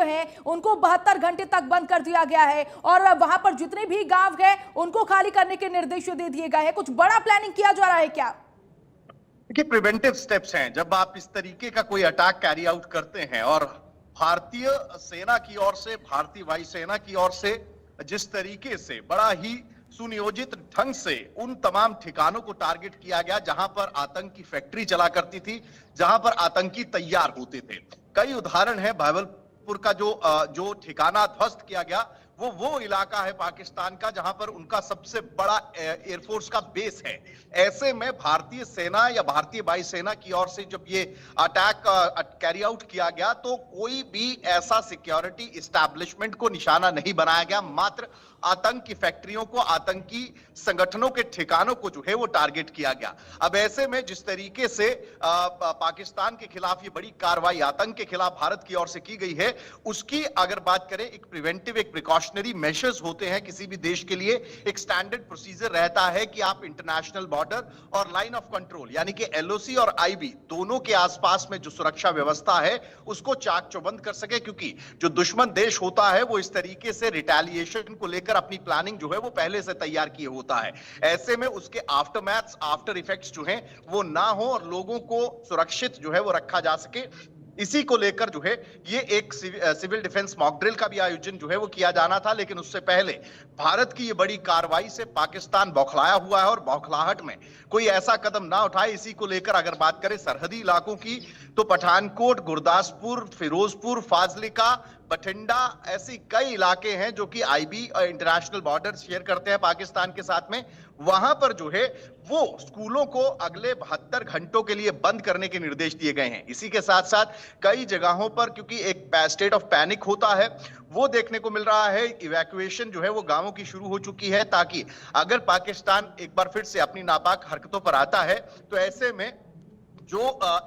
हैं उनको 72 घंटे तक बंद कर दिया गया है और वहां पर जितने भी गांव हैं उनको खाली करने के निर्देश दे दिए गए हैं। कुछ बड़ा प्लानिंग किया जा रहा है क्या? देखिए, प्रिवेंटिव स्टेप्स हैं। जब आप इस तरीके का कोई अटैक कैरी आउट करते हैं और भारतीय सेना की ओर से, भारतीय वायुसेना की ओर से जिस तरीके से बड़ा ही सुनियोजित ढंग से उन तमाम ठिकानों को टारगेट किया गया जहां पर आतंक की फैक्ट्री चला करती थी, जहां पर आतंकी तैयार होते थे। कई उदाहरण है। भावलपुर का जो ठिकाना ध्वस्त किया गया वो इलाका है पाकिस्तान का जहां पर उनका सबसे बड़ा एयरफोर्स का बेस है। ऐसे में भारतीय सेना या भारतीय वायुसेना की ओर से जब ये अटैक कैरी आउट किया गया तो कोई भी ऐसा सिक्योरिटी एस्टैब्लिशमेंट को निशाना नहीं बनाया गया, मात्र आतंक की फैक्ट्रियों को, आतंकी संगठनों के ठिकानों को जो है वो टारगेट किया गया। अब ऐसे में जिस तरीके से पाकिस्तान के खिलाफ ये बड़ी कार्रवाई आतंक के खिलाफ भारत की ओर से की गई है, उसकी अगर बात करें, एक प्रिवेंटिव, एक प्रिकॉशनरी मेजर्स होते हैं किसी भी देश के लिए। एक स्टैंडर्ड प्रोसीजर रहता है कि आप इंटरनेशनल बॉर्डर और लाइन ऑफ कंट्रोल यानी कि एलओसी और आईबी दोनों के आसपास में जो सुरक्षा व्यवस्था है उसको चाक चौबंद कर सके, क्योंकि जो दुश्मन देश होता है वो इस तरीके से रिटेलिएशन को लेकर अपनी प्लानिंग जो है वो पहले से तैयार किए होता है। ऐसे में उसके आफ्टरमैथ्स, आफ्टर इफेक्ट्स जो हैं वो ना हो और लोगों को सुरक्षित जो है वो रखा जा सके, इसी को लेकर जो है ये एक सिविल डिफेंस मॉक ड्रिल का भी आयोजन जो है वो किया जाना था। लेकिन उससे पहले भारत की ये बड़ी कार्रवाई से पाकिस्तान बौखलाया हुआ है और बौखलाहट में कोई ऐसा कदम ना उठाए, इसी को लेकर अगर बात करें सरहदी इलाकों की तो पठानकोट, गुरदासपुर, फिरोजपुर, फाजिल्का, बठिंडा, ऐसी कई इलाके हैं जो कि आईबी और इंटरनेशनल बॉर्डर शेयर करते हैं पाकिस्तान के साथ में। वहां पर जो है वो स्कूलों को अगले 72 घंटों के लिए बंद करने के निर्देश दिए गए हैं। इसी के साथ साथ कई जगहों पर, क्योंकि एक स्टेट ऑफ पैनिक होता है, वो देखने को मिल रहा है, इवैक्यूएशन जो है वो गांवों की शुरू हो चुकी है, ताकि अगर पाकिस्तान एक बार फिर से अपनी नापाक हरकतों पर आता है तो ऐसे में जो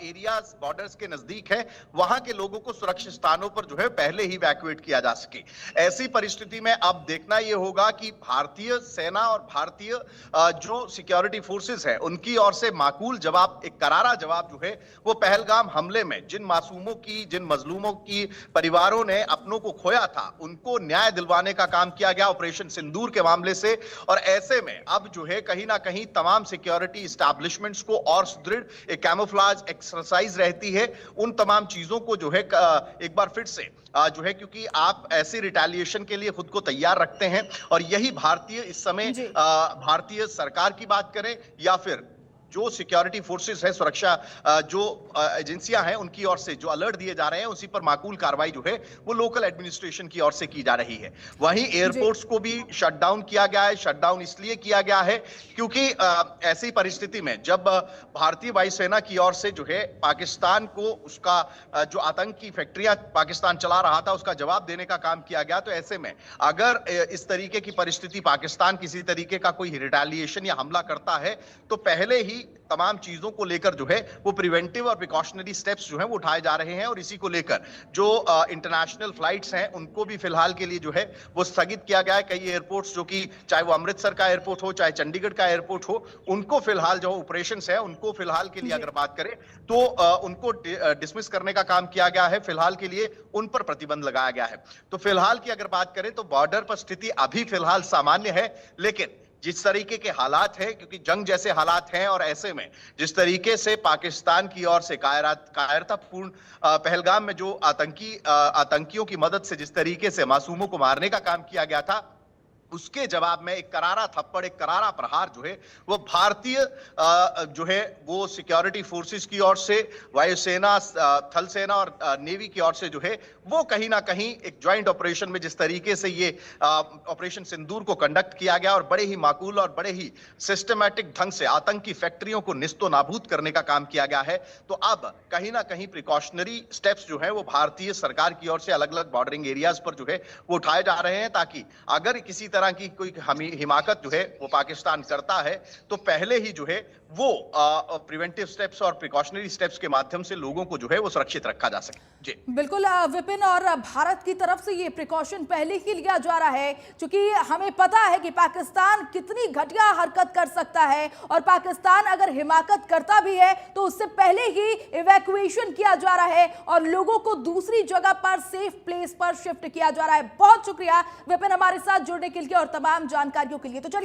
एरियाज बॉर्डर्स के नजदीक है वहां के लोगों को सुरक्षित स्थानों पर जो है पहले ही इवैक्यूएट किया जा सके। ऐसी परिस्थिति में अब देखना यह होगा कि भारतीय सेना और भारतीय जो सिक्योरिटी फोर्सेस है उनकी ओर से माकूल जवाब, एक करारा जवाब जो है वो पहलगाम हमले में जिन मासूमों की, जिन मजलूमों की परिवारों ने अपनों को खोया था उनको न्याय दिलवाने का काम किया गया ऑपरेशन सिंदूर के मामले से। और ऐसे में अब जो है कहीं ना कहीं तमाम सिक्योरिटी एस्टैब्लिशमेंट्स को और सुदृढ़ एक कैमोफ्लेज एक्सरसाइज रहती है, उन तमाम चीजों को जो है एक बार फिर से जो है, क्योंकि आप ऐसे रिटेलिएशन के लिए खुद को तैयार रखते हैं और यही भारतीय इस समय भारतीय सरकार की बात करें या फिर जो सिक्योरिटी फोर्सेस है, सुरक्षा जो एजेंसियां हैं उनकी ओर से जो अलर्ट दिए जा रहे हैं उसी पर माकूल कार्रवाई जो है वो लोकल एडमिनिस्ट्रेशन की ओर से की जा रही है। वहीं एयरपोर्ट्स को भी शटडाउन किया गया है। शटडाउन इसलिए किया गया है क्योंकि ऐसी परिस्थिति में जब भारतीय वायुसेना की ओर से जो है पाकिस्तान को उसका जो आतंकी फैक्ट्रियां पाकिस्तान चला रहा था उसका जवाब देने का काम किया गया, तो ऐसे में अगर इस तरीके की परिस्थिति पाकिस्तान किसी तरीके का कोई रिटेलिएशन या हमला करता है तो पहले ही तमाम चीजों को लेकर जो है वो प्रिवेंटिव और प्रिकॉशनरी स्टेप्स जो हैं वो उठाए जा रहे हैं। और इसी को लेकर जो इंटरनेशनल फ्लाइट्स हैं उनको भी फिलहाल के लिए जो है वो स्थगित किया गया है। कई एयरपोर्ट्स जो कि चाहे वो अमृतसर का एयरपोर्ट हो, चाहे चंडीगढ़ का एयरपोर्ट हो, उनको फिलहाल जो ऑपरेशंस है उनको फिलहाल के लिए अगर बात करें तो उनको डिसमिस करने का काम किया गया है। फिलहाल के लिए उन पर प्रतिबंध लगाया गया है। तो फिलहाल की अगर बात करें तो बॉर्डर पर स्थिति अभी फिलहाल सामान्य है, लेकिन जिस तरीके के हालात हैं, क्योंकि जंग जैसे हालात हैं और ऐसे में जिस तरीके से पाकिस्तान की ओर से कायरतापूर्ण पहलगाम में जो आतंकियों की मदद से जिस तरीके से मासूमों को मारने का काम किया गया था, उसके जवाब में एक करारा थप्पड़, एक करारा प्रहार जो है वो भारतीय जो है वो सिक्योरिटी फोर्सेस की ओर से, वायुसेना, थल सेना और नेवी की ओर से जो है वो कहीं ना कहीं एक ज्वाइंट ऑपरेशन में जिस तरीके से ये ऑपरेशन सिंदूर को कंडक्ट किया गया और बड़े ही माकूल और बड़े ही सिस्टमैटिक ढंग से आतंकी फैक्ट्रियों को निस्तो नाबूद करने का काम किया गया है। तो अब कहीं ना कहीं प्रिकॉशनरी स्टेप्स जो है वो भारतीय सरकार की ओर से अलग अलग बॉर्डरिंग एरियाज पर जो है वो उठाए जा रहे हैं, ताकि अगर किसी तरह की कोई हिमाकत जो है वो पाकिस्तान करता है तो पहले ही जो है वो प्रिवेंटिव स्टेप्स और प्रिकॉशनरी स्टेप्स के माध्यम से लोगों को जो है वो सुरक्षित रखा जा सके। जी। बिल्कुल विपिन, और भारत की तरफ से ये प्रिकॉशन पहले ही लिया जा रहा है क्योंकि हमें पता है कि पाकिस्तान कितनी घटिया हरकत कर सकता है, और पाकिस्तान अगर हिमाकत करता भी है तो उससे पहले ही इवैक्यूएशन किया जा रहा है और लोगों को दूसरी जगह पर सेफ प्लेस पर शिफ्ट किया जा रहा है। बहुत शुक्रिया विपिन हमारे साथ जुड़ने के लिए और तमाम जानकारियों के लिए। तो चलिए